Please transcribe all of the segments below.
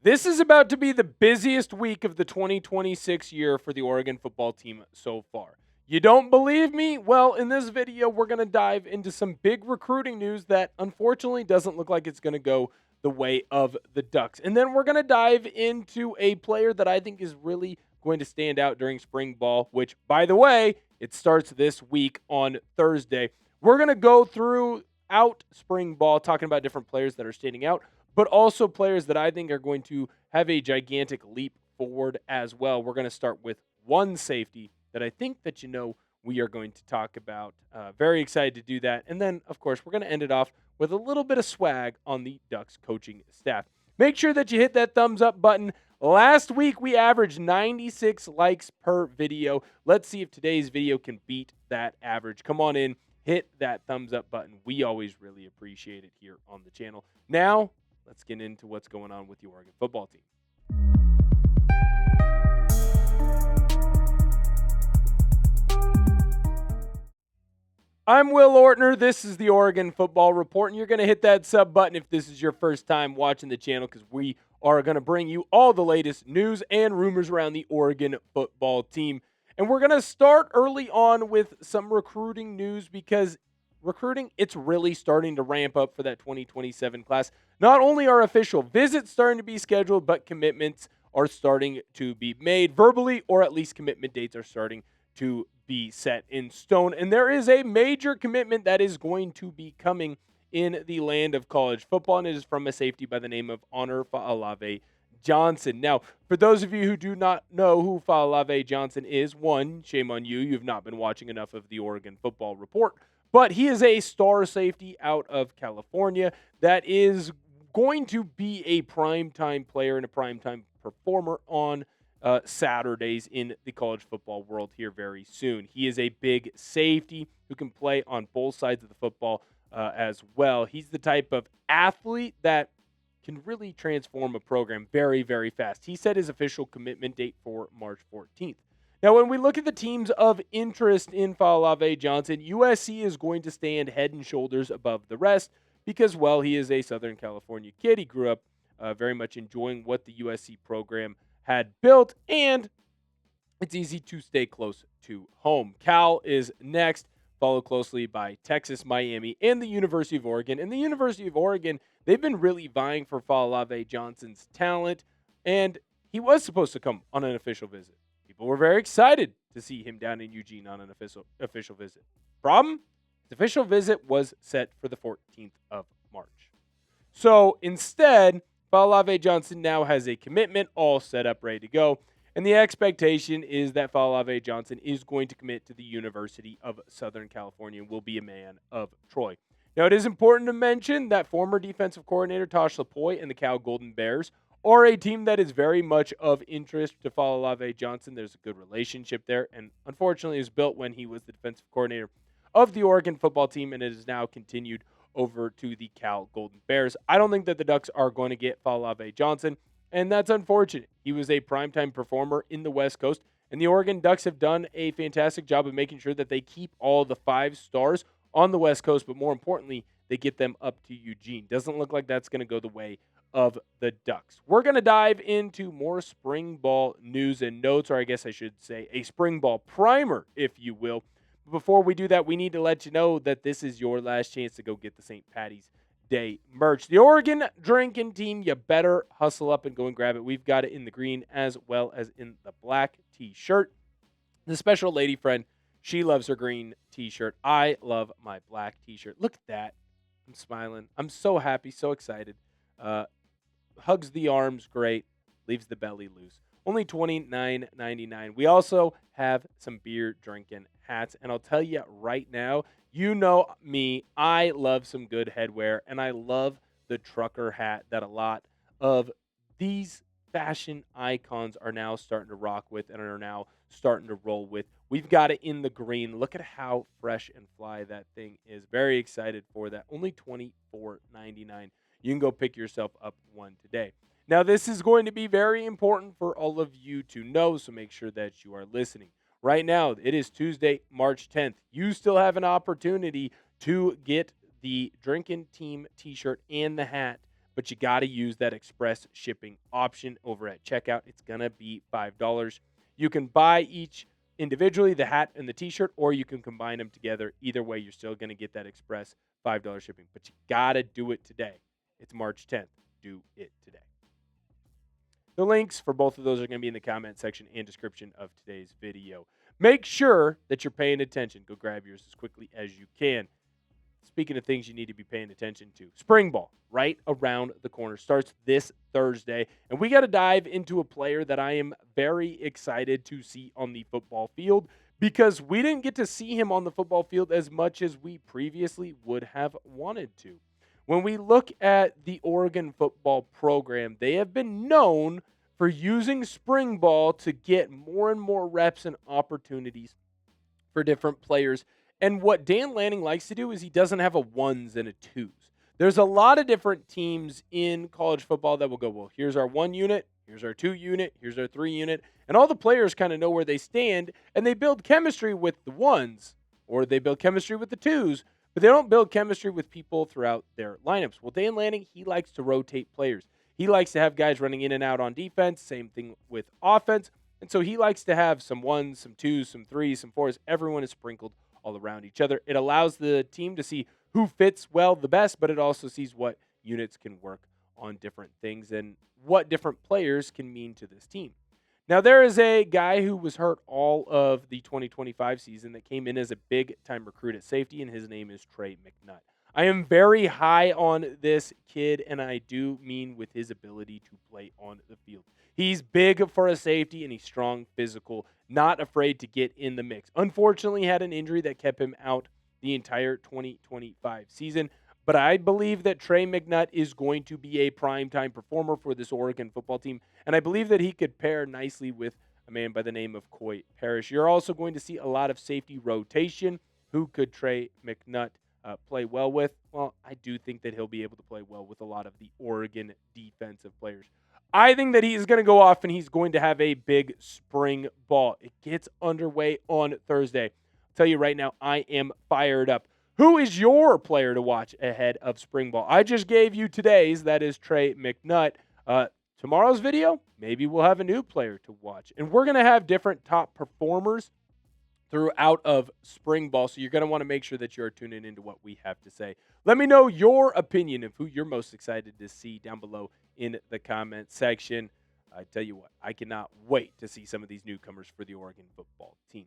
This is about to be the busiest week of the 2026 year for the Oregon football team so far. You don't believe me? Well, in this video, we're going to dive into some big recruiting news that unfortunately doesn't look like it's going to go the way of the Ducks. And then we're going to dive into a player that I think is really going to stand out during spring ball, which, by the way, it starts this week on Thursday. We're going to go throughout spring ball talking about different players that are standing out, but also players that I think are going to have a gigantic leap forward as well. We're going to start with one safety that I think that we are going to talk about. Very excited to do that. And then, of course, we're going to end it off with a little bit of swag on the Ducks coaching staff. Make sure that you hit that thumbs up button. Last week, we averaged 96 likes per video. Let's see if today's video can beat that average. Come on in, hit that thumbs up button. We always really appreciate it here on the channel. Now, let's get into what's going on with the Oregon football team. I'm Will Ortner. This is the Oregon Football Report, and you're going to hit that sub button if this is your first time watching the channel, because we are going to bring you all the latest news and rumors around the Oregon football team. And we're going to start early on with some recruiting news, because recruiting, it's really starting to ramp up for that 2027 class. Not only are official visits starting to be scheduled, but commitments are starting to be made verbally, or at least commitment dates are starting to be set in stone. And there is a major commitment that is going to be coming in the land of college football, and it is from a safety by the name of Honor Fa'alave Johnson. Now, for those of you who do not know who Fa'alave Johnson is, one, shame on you. You've not been watching enough of the Oregon Football Report. But he is a star safety out of California that is going to be a primetime player and a primetime performer on Saturdays in the college football world here very soon. He is a big safety who can play on both sides of the football as well. He's the type of athlete that can really transform a program very, very fast. He set his official commitment date for March 14th. Now, when we look at the teams of interest in Fa'alave Johnson, USC is going to stand head and shoulders above the rest because, well, he is a Southern California kid. He grew up very much enjoying what the USC program had built, and it's easy to stay close to home. Cal is next, followed closely by Texas, Miami, and the University of Oregon. And the University of Oregon, they've been really vying for Fa'alave Johnson's talent, and he was supposed to come on an official visit. People were very excited to see him down in Eugene on an official visit. Problem? His official visit was set for the 14th of March. So instead, Fa'alave Johnson now has a commitment all set up, ready to go. And the expectation is that Fa'alave Johnson is going to commit to the University of Southern California and will be a man of Troy. Now, it is important to mention that former defensive coordinator Tosh Lapoy and the Cal Golden Bears are a team that is very much of interest to Fa'alave Johnson. There's a good relationship there, and unfortunately it was built when he was the defensive coordinator of the Oregon football team, and it has now continued over to the Cal Golden Bears. I don't think that the Ducks are going to get Fa'alave Johnson, and that's unfortunate. He was a primetime performer in the West Coast, and the Oregon Ducks have done a fantastic job of making sure that they keep all the 5 stars on the West Coast, but more importantly, they get them up to Eugene. Doesn't look like that's going to go the way of the Ducks. We're going to dive into more spring ball news and notes, or I guess I should say a spring ball primer, if you will. But before we do that, we need to let you know that this is your last chance to go get the St. Patty's Day merch. The Oregon drinking team, you better hustle up and go and grab it. We've got it in the green as well as in the black t-shirt. The special lady friend, she loves her green t-shirt. I love my black t-shirt. Look at that. I'm smiling. I'm so happy, so excited. Hugs the arms, great. Leaves the belly loose. Only $29.99. We also have some beer drinking hats. And I'll tell you right now, you know me, I love some good headwear. And I love the trucker hat that a lot of these fashion icons are now starting to rock with and are now starting to roll with. We've got it in the green. Look at how fresh and fly that thing is. Very excited for that. Only $24.99. You can go pick yourself up one today. Now, this is going to be very important for all of you to know, so make sure that you are listening. Right now, it is Tuesday, March 10th. You still have an opportunity to get the Drinkin' Team t-shirt and the hat but you got to use that express shipping option over at checkout. It's going to be $5. You can buy each individually, the hat and the t-shirt, or you can combine them together. Either way, you're still going to get that express $5 shipping, but you got to do it today. It's March 10th. Do it today. The links for both of those are going to be in the comment section and description of today's video. Make sure that you're paying attention. Go grab yours as quickly as you can. Speaking of things you need to be paying attention to, spring ball right around the corner starts this Thursday, and we got to dive into a player that I am very excited to see on the football field because we didn't get to see him on the football field as much as we previously would have wanted to. When we look at the Oregon football program, they have been known for using spring ball to get more and more reps and opportunities for different players. And what Dan Lanning likes to do is he doesn't have a ones and a twos. There's a lot of different teams in college football that will go, well, here's our 1 unit, here's our 2 unit, here's our 3 unit. And all the players kind of know where they stand, and they build chemistry with the ones, or they build chemistry with the twos, but they don't build chemistry with people throughout their lineups. Well, Dan Lanning, he likes to rotate players. He likes to have guys running in and out on defense, same thing with offense. And so he likes to have some ones, some twos, some threes, some fours. Everyone is sprinkled all around each other. It allows the team to see who fits well the best, but it also sees what units can work on different things and what different players can mean to this team. Now, there is a guy who was hurt all of the 2025 season that came in as a big-time recruit at safety, and his name is Trey McNutt. I am very high on this kid, and I do mean with his ability to play on the field. He's big for a safety, and he's strong, physical, not afraid to get in the mix. Unfortunately, he had an injury that kept him out the entire 2025 season, but I believe that Trey McNutt is going to be a primetime performer for this Oregon football team, and I believe that he could pair nicely with a man by the name of Coy Parrish. You're also going to see a lot of safety rotation. Who could Trey McNutt play well with? Well, I do think that he'll be able to play well with a lot of the Oregon defensive players. I think that he's going to go off and he's going to have a big spring ball. It gets underway on Thursday. I'll tell you right now, I am fired up. Who is your player to watch ahead of spring ball? I just gave you today's. That is Trey McNutt. Tomorrow's video, maybe we'll have a new player to watch. And we're going to have different top performers throughout of spring ball, so you're going to want to make sure that you're tuning into what we have to say. Let me know your opinion of who you're most excited to see down below in the comment section. I tell you what, I cannot wait to see some of these newcomers for the Oregon football team.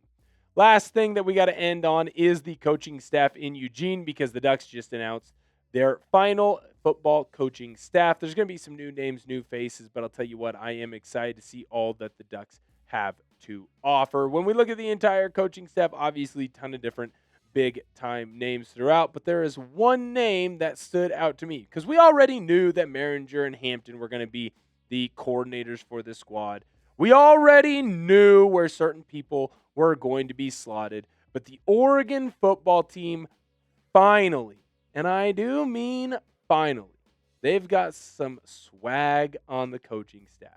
Last thing that we got to end on is the coaching staff in Eugene, because the Ducks just announced their final football coaching staff. There's going to be some new names, new faces, but I'll tell you what, I am excited to see all that the Ducks have to offer. When we look at the entire coaching staff, obviously a ton of different big-time names throughout, but there is one name that stood out to me because we already knew that Maringer and Hampton were going to be the coordinators for this squad. We already knew where certain people were going to be slotted, but the Oregon football team finally, and I do mean finally, they've got some swag on the coaching staff.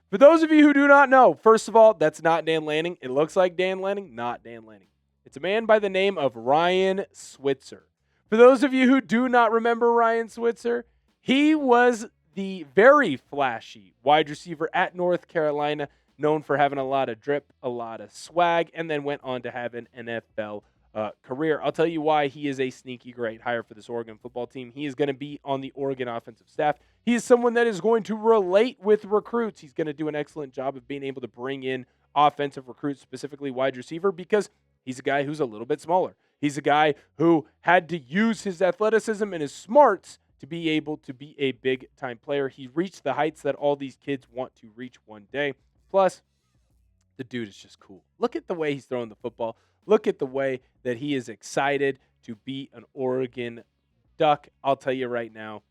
For those of you who do not know, first of all, that's not Dan Lanning. It looks like Dan Lanning, not Dan Lanning. It's a man by the name of Ryan Switzer. For those of you who do not remember Ryan Switzer, he was the very flashy wide receiver at North Carolina, known for having a lot of drip, a lot of swag, and then went on to have an NFL career. I'll tell you why he is a sneaky great hire for this Oregon football team. He is going to be on the Oregon offensive staff. He is someone that is going to relate with recruits. He's going to do an excellent job of being able to bring in offensive recruits, specifically wide receiver, because he's a guy who's a little bit smaller. He's a guy who had to use his athleticism and his smarts to be able to be a big-time player. He reached the heights that all these kids want to reach one day. Plus, the dude is just cool. Look at the way he's throwing the football. Look at the way that he is excited to be an Oregon Duck. I'll tell you right now,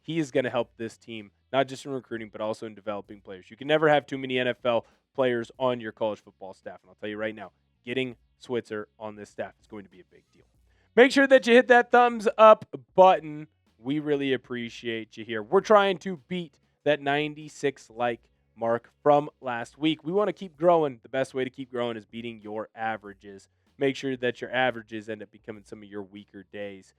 he is going to help this team, not just in recruiting, but also in developing players. You can never have too many NFL players on your college football staff. And I'll tell you right now, getting Switzer on this staff is going to be a big deal. Make sure that you hit that thumbs up button. We really appreciate you here. We're trying to beat that 96 like mark from last week. We want to keep growing. The best way to keep growing is beating your averages. Make sure that your averages end up becoming some of your weaker days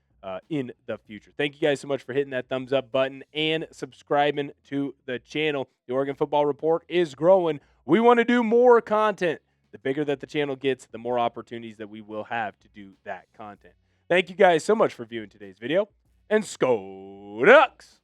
in the future. Thank you guys so much for hitting that thumbs up button and subscribing to the channel. The Oregon Football Report is growing. We want to do more content. The bigger that the channel gets, the more opportunities that we will have to do that content. Thank you guys so much for viewing today's video, and Sko Ducks!